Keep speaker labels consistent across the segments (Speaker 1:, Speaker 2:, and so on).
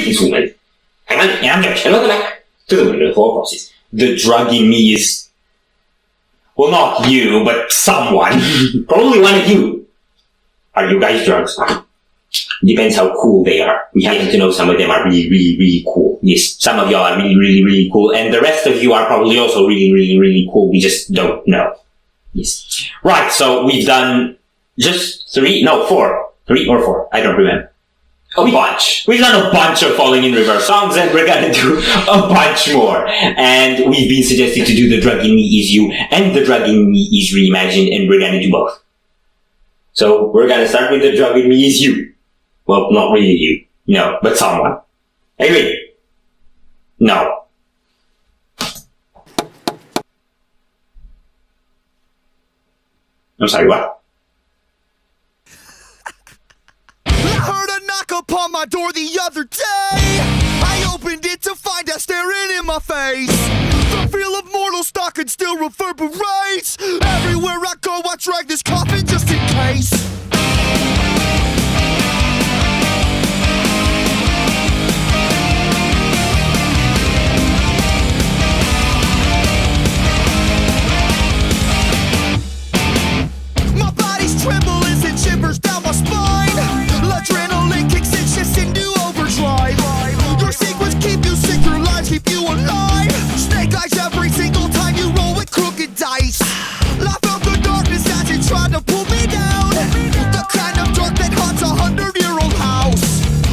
Speaker 1: this woman. And I'm going to back to the Windmill thought process. The drug in me is, well, not you, but someone. Probably one of you. Are you guys drugs? Depends how cool they are. We happen to know some of them are really, really, really cool. Yes, some of y'all are really, really, really cool. And the rest of you are probably also really, really, really cool. We just don't know. Yes. Right, so we've done just 3 or 4. I don't remember. A bunch. We've done a bunch of Falling in Reverse songs, and we're gonna do a bunch more. And we've been suggested to do The Drug in Me Is You and The Drug in Me Is Reimagined, and we're gonna do both. So we're gonna start with The Drug in Me Is You. Well, not really you. No, but someone. Agree? No. I'm sorry, what?
Speaker 2: I heard a knock upon my door the other day. I opened it to find her staring in my face. The feel of mortal stalking still reverberates. Everywhere I go, I drag this coffin just in case. Tremble as it shivers down my spine. Adrenaline kicks in, shifts into overdrive. Your secrets keep you sick, your lies keep you alive. Snake eyes every single time you roll with crooked dice. I felt the darkness as it tried to pull me down. The kind of dark that haunts 100-year-old house.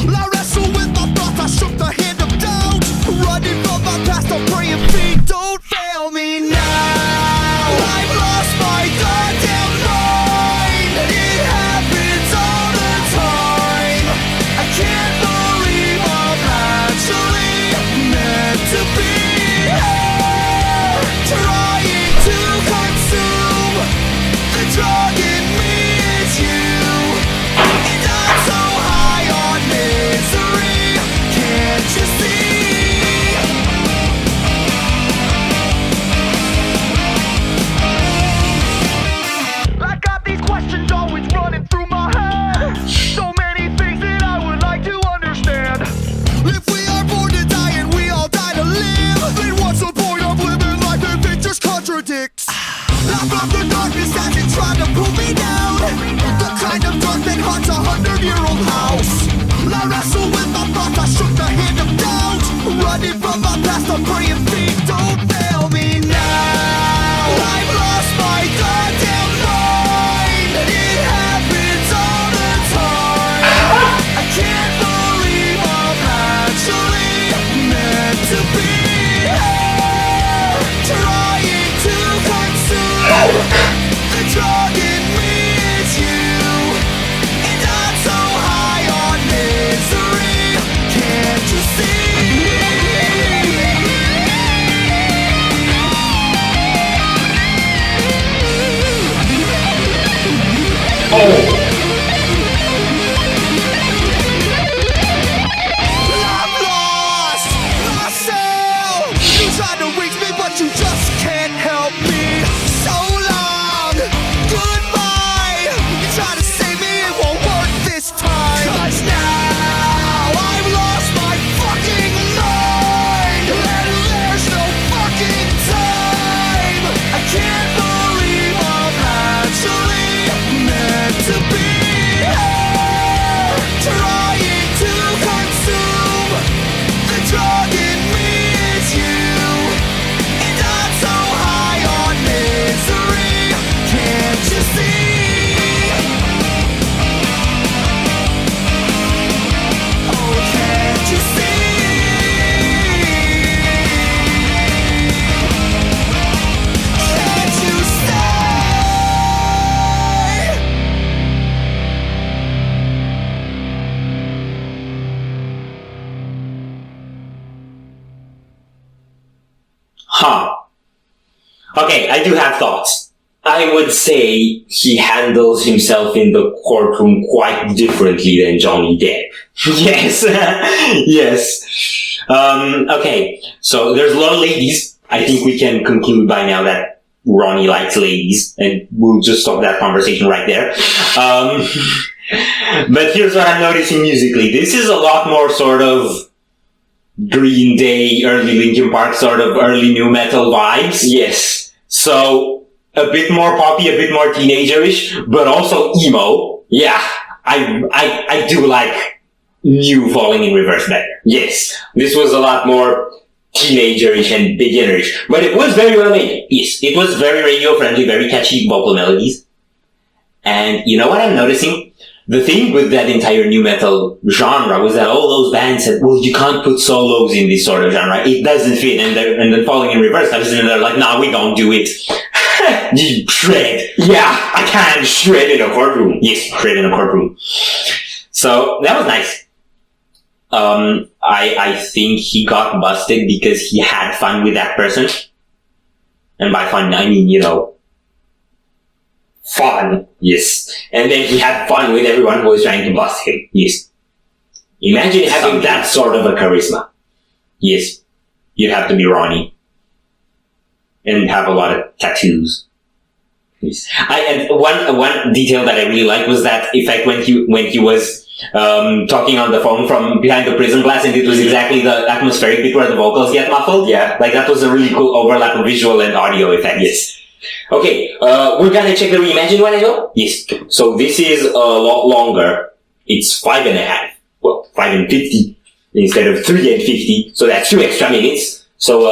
Speaker 2: I wrestle with my thoughts, I shook the hand of doubt. Running from my past, I'm praying feet don't fail me now. I've lost my goddamn mind. It happens all the time. I can't believe I'm actually meant to be here, trying to consume. The drug in me is you, and I'm so high on misery. Can't you see? I got these questions always running through my head. So many things that I would like to understand. If we are born to die and we all die to live, then what's the point of living life if it just contradicts? I felt the darkness as it tried to pull me down. The kind of dark that haunts 100-year-old house. I wrestle with my thoughts, I shook the hand of doubt. Running from my past, I'm praying feet don't fail me now. I've lost my goddamn mind. It happens all the time. I can't believe I'm actually meant to be here, trying to consume. The drug in me is you, and I'm so high on misery. Can't you see?
Speaker 1: Oh!
Speaker 2: I've lost myself. You tried to reach me, but you just can't help me. So long, goodbye. You try to save me, it won't work this time. 'Cause now I've lost my fucking mind, and there's no fucking time. I can't believe I'm actually meant to be here, trying to consume. The drug in me is you, and I'm so high on misery. Can't you see? Oh, can't you see? Can't you stay?
Speaker 1: Huh. Okay, I do have thoughts. I would say he handles himself in the courtroom quite differently than Johnny Depp. Yes. Yes. Okay, so there's a lot of ladies. I think we can conclude by now that Ronnie likes ladies, and we'll just stop that conversation right there. But here's what I'm noticing musically. This is a lot more sort of Green Day, early Linkin Park, sort of early new metal vibes.
Speaker 3: Yes.
Speaker 1: So, a bit more poppy, a bit more teenagerish, but also emo.
Speaker 3: Yeah.
Speaker 1: I do like new Falling in Reverse better.
Speaker 3: Yes. This was a lot more teenagerish and beginnerish. But it was very well made.
Speaker 1: Yes, it was very radio friendly, very catchy vocal melodies. And you know what I'm noticing? The thing with that entire new metal genre was that all those bands said, well, you can't put solos in this sort of genre. It doesn't fit. And then Falling in Reverse, I was in there like, nah, we don't do it. You shred.
Speaker 3: Yeah, I can't shred in a courtroom.
Speaker 1: Yes, shred in a courtroom. So, that was nice. I think he got busted because he had fun with that person. And by fun, I mean, you know, fun.
Speaker 3: Yes. And then he had fun with everyone who was trying to bust him.
Speaker 1: Yes.
Speaker 3: Imagine having that sort of a charisma.
Speaker 1: Yes. You'd have to be Ronnie. And have a lot of tattoos.
Speaker 3: Yes.
Speaker 1: And one detail that I really liked was that effect when he was talking on the phone from behind the prison glass, and it was exactly the atmospheric bit where the vocals get muffled.
Speaker 3: Yeah.
Speaker 1: Like that was a really cool overlap of visual and audio effects.
Speaker 3: Yes. Okay, we're gonna check the Reimagined one as well?
Speaker 1: Yes. So this is a lot longer. It's 5.5. Well, 5:50 instead of 3:50. So that's 2 extra minutes. So,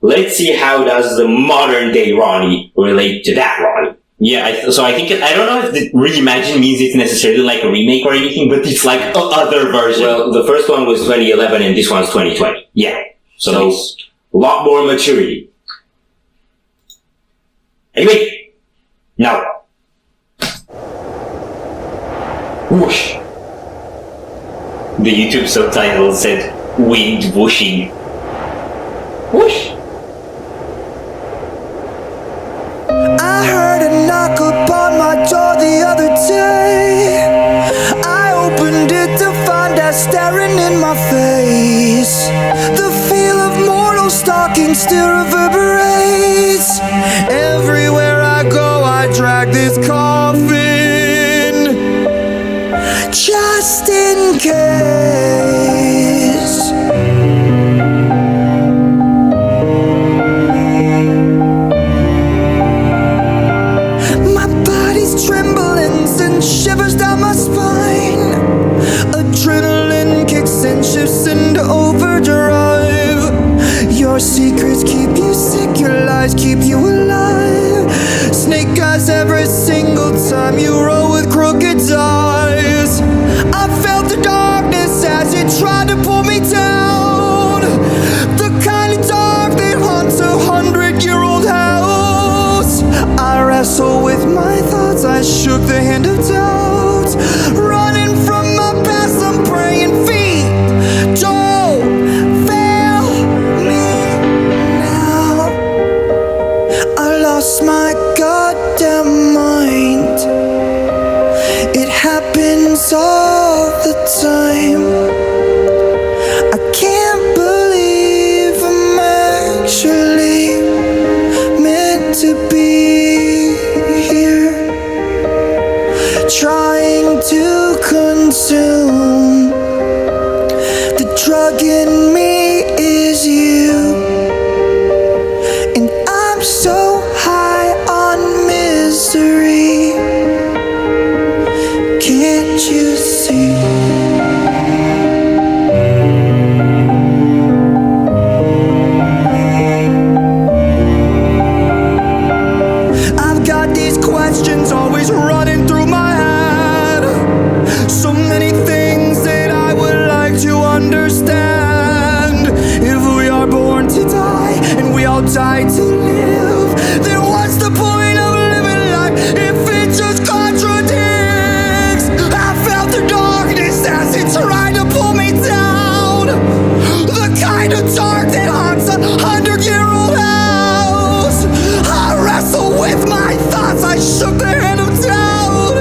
Speaker 1: let's see how does the modern day Ronnie relate to that Ronnie. Yeah, I think, I don't know if the Reimagined means it's necessarily like a remake or anything, but it's like a other version.
Speaker 3: Well, the first one was 2011 and this one's 2020.
Speaker 1: Yeah.
Speaker 3: So a lot more maturity.
Speaker 1: Anyway, now. Whoosh. The YouTube subtitle said, wind whooshing. Whoosh.
Speaker 2: I heard a knock upon my door the other day. I opened it to find her staring in my face. The feel of mortal stalking still reverberates. Everywhere I go, I drag this coffin, just in case. Shivers down my spine. Adrenaline kicks and shifts into overdrive. Your secrets keep you sick, your lies keep you alive. Snake eyes every single time you roll with crooked eyes. I felt the darkness as it tried to pull me down. The kind of dark that haunts 100-year-old house. I wrestle with my thoughts, I shook the hand of doubt. Running from my past, I'm praying feet don't fail me now. I lost my goddamn mind. It happens all the time. I can't believe I'm actually meant to be here, trying to consume. The drug in me is you, and I'm so high on misery. Can't you see? I've got these questions always running through my head. So many things that I would like to understand. If we are born to die and we all die to live, then what's the point of living life if it just contradicts? I felt the darkness as it tried to pull me down. The kind of dark that haunts 100-year-old house. I wrestle with my thoughts, I shook the hand of doubt.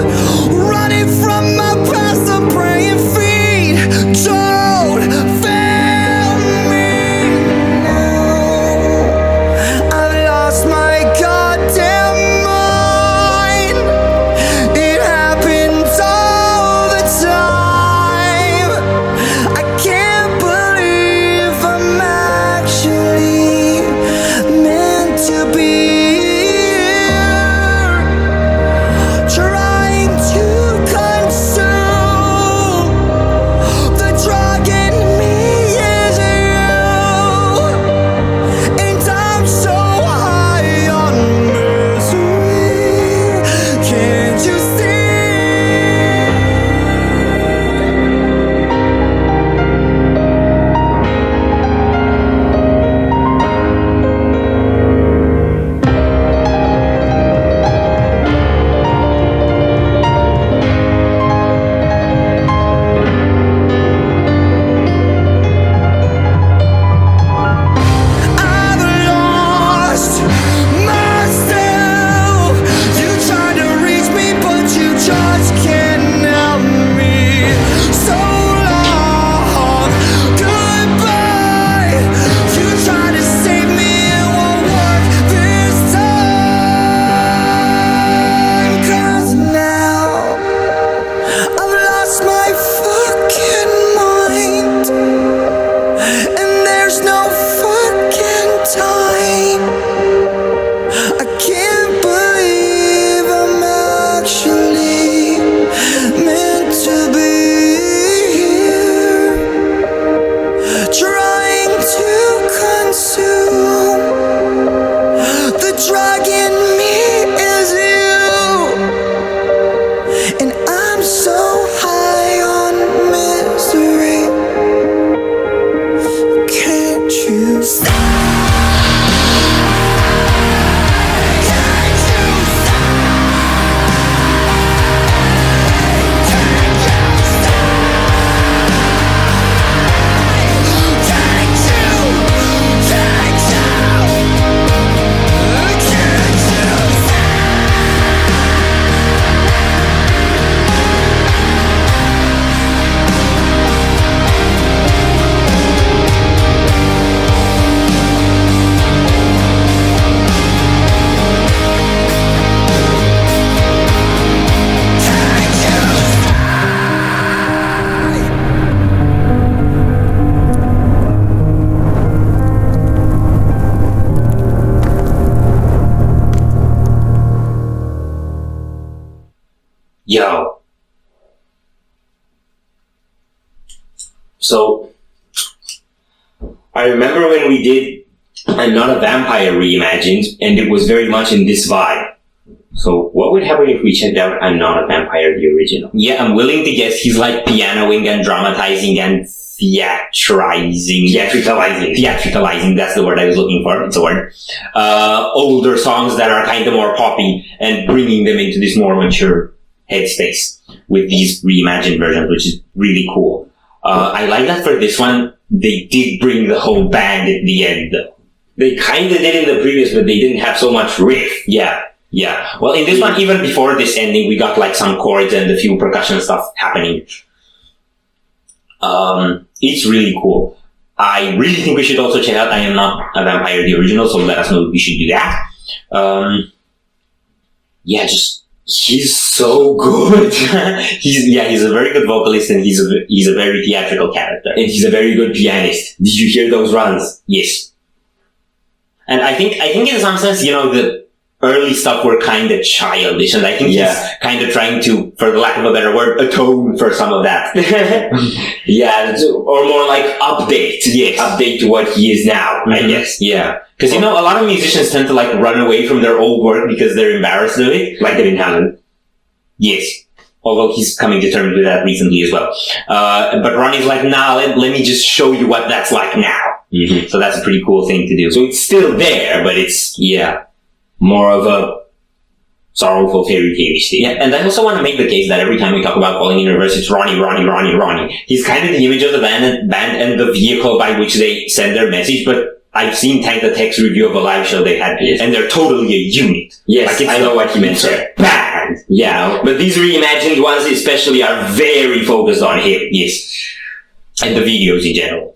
Speaker 2: Running from my past, I'm praying feet don't fail me now. I've
Speaker 3: So, I remember when we did I'm Not a Vampire Reimagined, and it was very much in this vibe. So, what would happen if we checked out I'm Not a Vampire, the original? Yeah, I'm willing to guess he's like pianoing and dramatizing and theatricalizing, that's the word I was looking for, it's a word. Older songs that are kind of more poppy and bringing them into this more mature headspace with these reimagined versions, which is really cool. I like that for this one, they did bring the whole band at the end though. They kind of did in the previous, but they didn't have so much riff. Yeah. Well, in this one, even before this ending, we got like some chords and a few percussion stuff happening. It's really cool. I really think we should also check out I Am Not a Vampire, the original, so let us know if we should do that. He's so good. he's a very good vocalist and he's a very theatrical character. And he's a very good pianist. Did you hear those runs? Yes. And I think in some sense, the early stuff were kind of childish, and I think he's kind of trying to, for the lack of a better word, atone for some of that. Or more like update. Yes. Update to what he is now, I guess. Yeah. Because, a lot of musicians tend to like run away from their old work because they're embarrassed of it, like David Hammond. Yes. Although he's coming to terms with that recently as well. But Ronnie's like, nah, let me just show you what that's like now. Mm-hmm. So that's a pretty cool thing to do. So it's still there, but it's, more of a sorrowful fairy tale-ish thing. Yeah, and I also want to make the case that every time we talk about Falling in Reverse, it's Ronnie. He's kind of the image of the band and the vehicle by which they send their message, but I've seen Tank the Tech's review of a live show they had, and they're totally a unit. Yes, I know what he meant there. Band! Yeah, but these reimagined ones especially are very focused on him, yes. And the videos in general.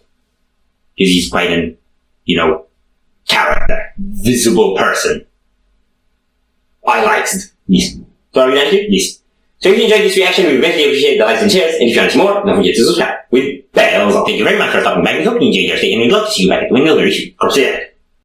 Speaker 3: Because he's quite an, character. Visible person. I liked it. Yes. So are we done here? Yes. So if you enjoyed this reaction, we greatly appreciate the likes and shares. And if you want to see more, don't forget to subscribe with bells on. Thank you very much for stopping by. We hope you enjoyed your stay, and we'd love to see you back at the Windmill very soon.